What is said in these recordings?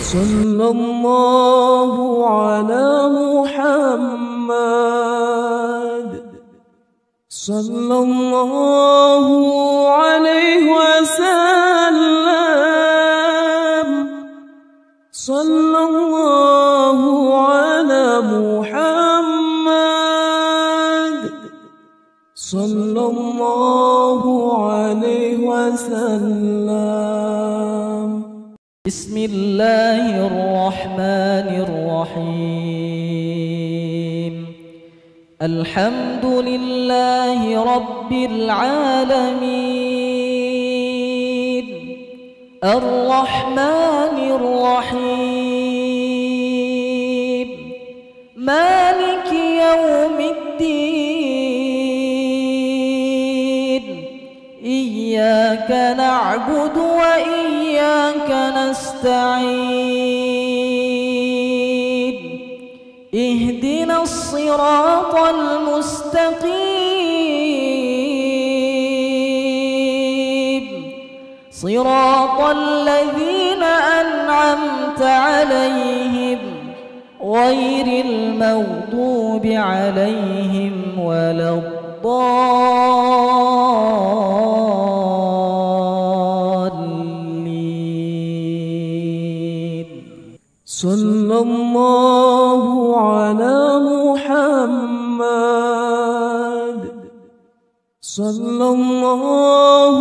صلى الله على محمد صلى الله عليه وسلم صلى الله على محمد صلى الله عليه وسلم. بسم الله الرحمن الرحيم. الحمد لله رب العالمين الرحمن الرحيم مالك يوم الدين إياك نعبد وإياك نستعين اهدنا الصراط المستقيم صراط الذين أنعمت عليهم غير المغضوب عليهم ولا الضالين. صلى الله على محمد صلى الله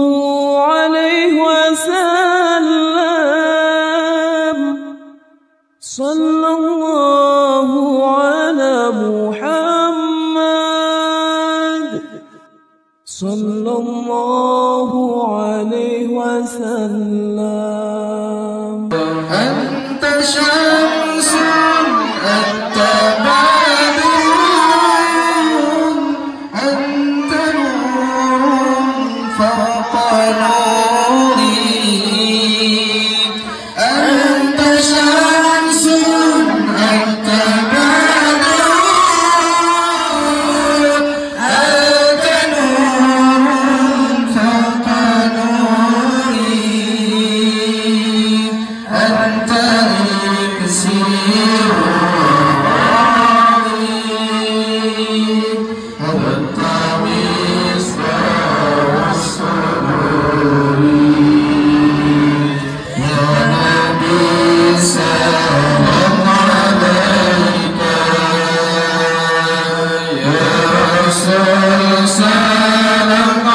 عليه وسلم صلى الله على محمد صلى الله عليه وسلم. أنت شمس أنت بدر أنت نور فوق نوري أنت شمس أنت بدر أنت نور فوق نوري أنت الإكسير أنت مصباح السرور يا نبي سلام عليك يا رسول سلام